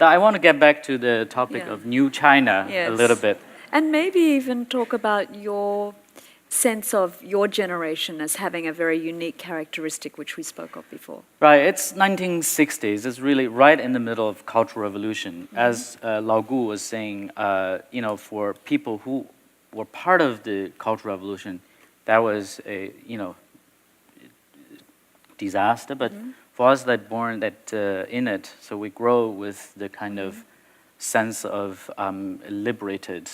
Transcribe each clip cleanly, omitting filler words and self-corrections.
I want to get back to the topic of New China a little bit. And maybe even talk about your sense of your generation as having a very unique characteristic, which we spoke of before. Right, it's 1960s. It's really right in the middle of Cultural Revolution. As Lao Gu was saying, for people who were part of the Cultural Revolution, that was a, disaster. But for us that born in it, so we grow with the kind of sense of liberated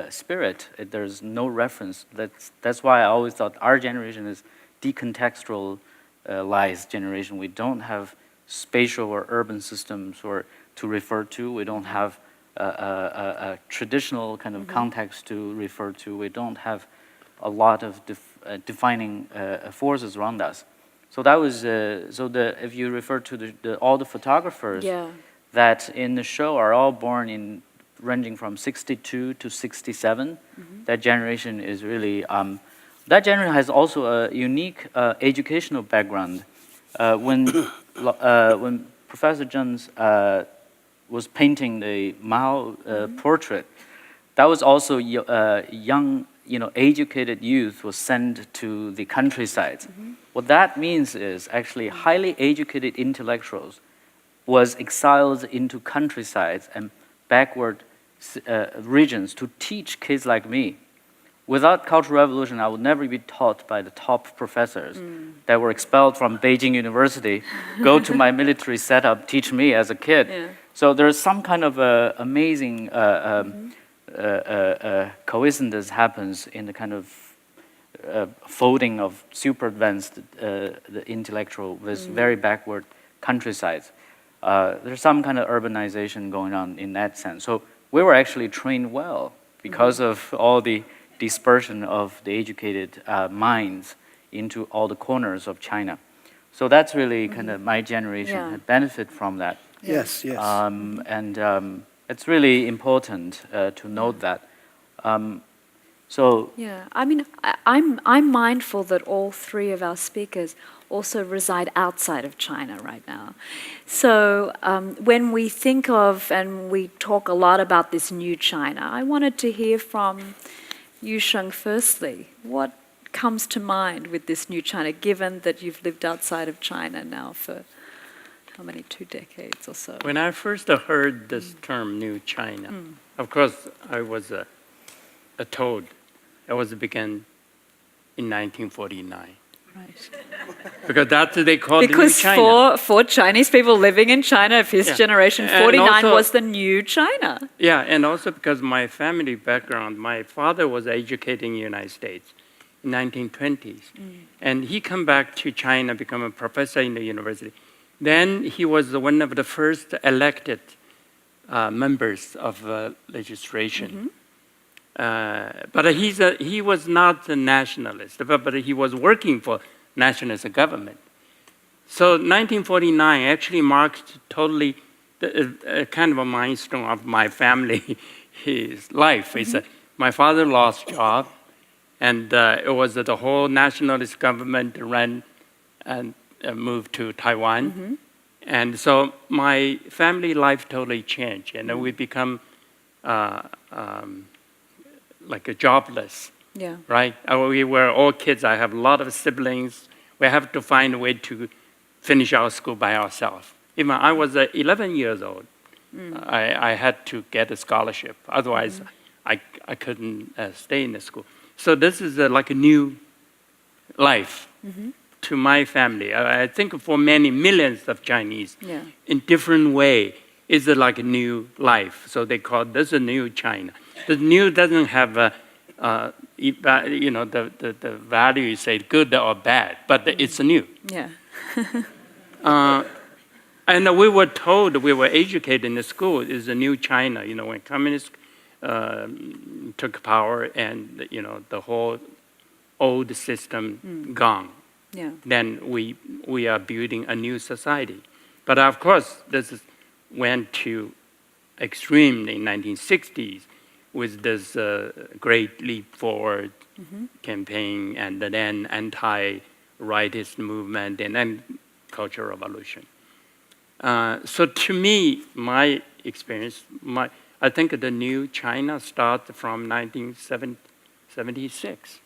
spirit. There's no reference. That's why I always thought our generation is decontextualized generation. We don't have spatial or urban systems or to refer to. We don't have a traditional kind of context to refer to. We don't have a lot of defining forces around us. So that was if you refer to all the photographers that in the show are all born in ranging from 62 to 67. That generation is really that generation has also a unique educational background. When Professor Zheng was painting the Mao portrait, that was also young, educated youth was sent to the countryside. What that means is actually highly educated intellectuals was exiled into countrysides and backward regions to teach kids like me. Without Cultural Revolution, I would never be taught by the top professors that were expelled from Beijing University, go to my military setup, teach me as a kid. So there's some kind of amazing coincidence happens in the kind of folding of super advanced the intellectual with very backward countrysides. There's some kind of urbanization going on in that sense. So we were actually trained well because of all the dispersion of the educated minds into all the corners of China. So that's really kind of my generation had benefit from that. Yes. And it's really important to note that. I mean, I'm mindful that all three of our speakers also reside outside of China right now. So when we think of and we talk a lot about this new China, I wanted to hear from you, Sheng, firstly. What comes to mind with this new China, given that you've lived outside of China now for how many, 2 decades or so? When I first heard this term, New China, of course, I was told it was began in 1949. Right. Because that's what they call because the New China. For Chinese people living in China of his generation, 49 was the new China. Yeah, and also because my family background, my father was educated in the United States in 1920s. And he come back to China, become a professor in the university. Then he was one of the first elected members of legislation. But he was not a nationalist, but he was working for nationalist government. So 1949 actually marked totally kind of a milestone of my family, his life. It's my father lost job, and it was the whole nationalist government ran and moved to Taiwan. And so my family life totally changed, and we become like a jobless, right? We were all kids. I have a lot of siblings. We have to find a way to finish our school by ourselves. Even I was 11 years old. I had to get a scholarship. Otherwise, I couldn't stay in the school. So this is like a new life to my family. I think for many millions of Chinese, in different way, is like a new life. So they call this a new China. The new doesn't have the value you say good or bad, but it's new. And we were told, we were educated in the school, is a new China. When communists took power and the whole old system gone, then we are building a new society. But of course, this went to extreme in 1960s. With this great leap forward campaign and then anti-rightist movement and then Cultural Revolution. So to me, my experience, I think the new China started from 1976,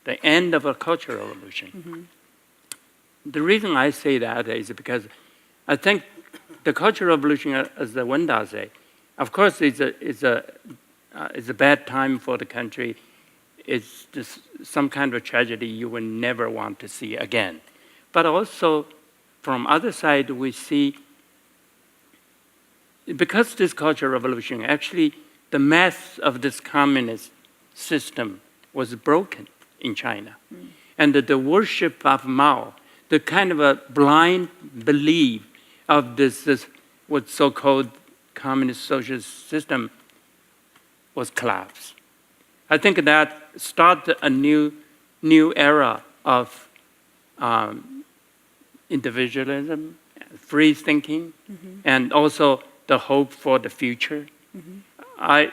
the end of a cultural revolution. The reason I say that is because I think the cultural revolution, as the Wenda say, of course, is a bad time for the country. It's just some kind of tragedy you will never want to see again. But also, from other side, we see, because this cultural revolution, actually, the mass of this communist system was broken in China. And the worship of Mao, the kind of a blind belief of this what so-called communist socialist system was collapsed. I think that started a new era of individualism, free thinking, and also the hope for the future. As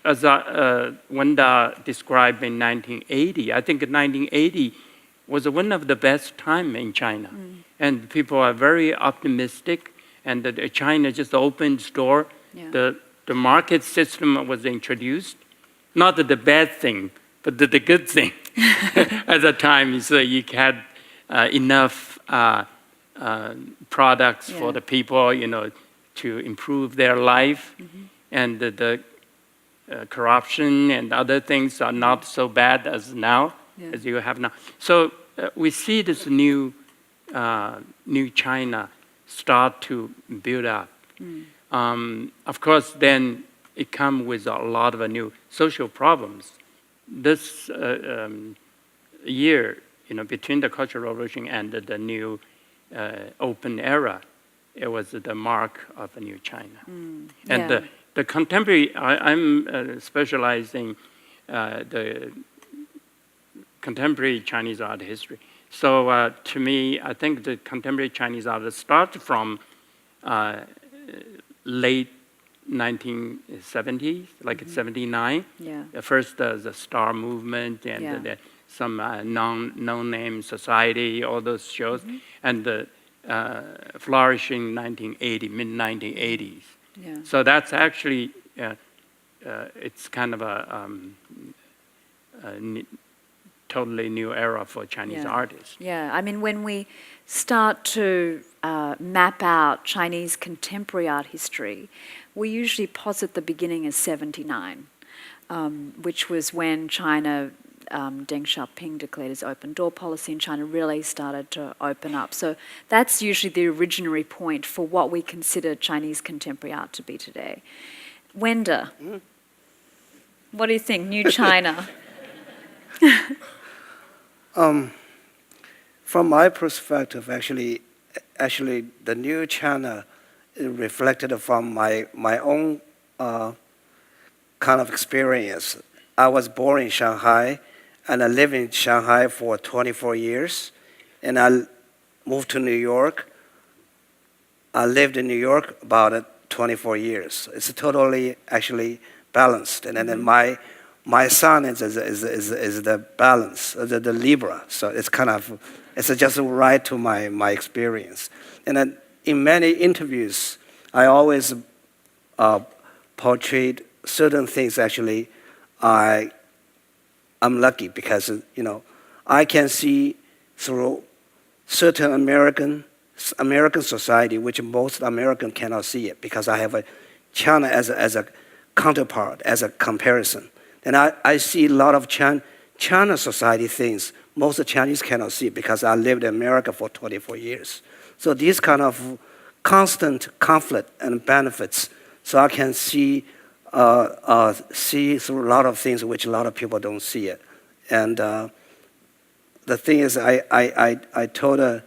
Wenda described in 1980, I think 1980 was one of the best time in China. And people are very optimistic, and China just opened its door. Yeah. The market system was introduced. Not the bad thing, but the good thing. At the time, so you had enough products for the people, to improve their life. And the corruption and other things are not so bad as now, as you have now. So we see this new China start to build up. Of course, then it comes with a lot of new social problems. This year, between the Cultural Revolution and the new open era, it was the mark of a new China. And the contemporary, I'm specializing the contemporary Chinese art history. So to me, I think the contemporary Chinese art starts from late 1970s, like 79. First, the Star Movement and some no-name society, all those shows, and the flourishing mid-1980s. So that's actually, it's kind of a totally new era for Chinese artists. Yeah, I mean, when we start to map out Chinese contemporary art history, we usually posit the beginning as 79, which was when China, Deng Xiaoping declared his open door policy, and China really started to open up. So that's usually the originary point for what we consider Chinese contemporary art to be today. Wenda, what do you think, New China? From my perspective, actually, the new China is reflected from my own kind of experience. I was born in Shanghai, and I lived in Shanghai for 24 years, and I moved to New York. I lived in New York about 24 years. It's totally actually balanced, and then my son is the balance, the Libra. So it's kind of, it's just right to my experience. And then in many interviews, I always portrayed certain things. Actually, I'm lucky because I can see through certain American society, which most Americans cannot see it, because I have a China as a counterpart, as a comparison. And I see a lot of China society things most Chinese cannot see, because I lived in America for 24 years. So these kind of constant conflict and benefits, so I can see through a lot of things which a lot of people don't see it. And the thing is, I told her,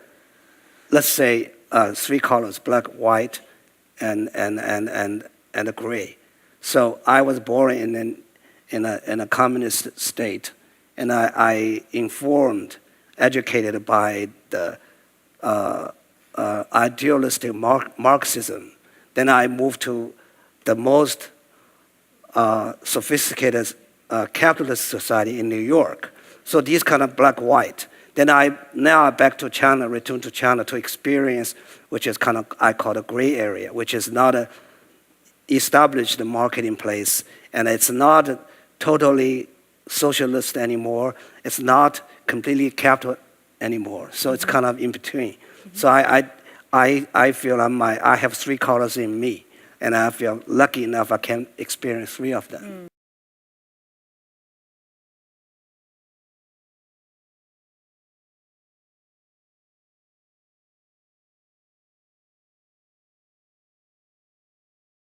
let's say 3 colors: black, white, and gray. So I was born in a communist state, and I informed, educated by the idealistic Marxism. Then I moved to the most sophisticated capitalist society in New York. So these kind of black-white. Then now I back to China, return to China to experience, which is kind of I call a gray area, which is not a established marketing place, and it's not totally socialist anymore. It's not completely capital anymore. So it's kind of in between. So I feel I have three colors in me, and I feel lucky enough I can experience three of them.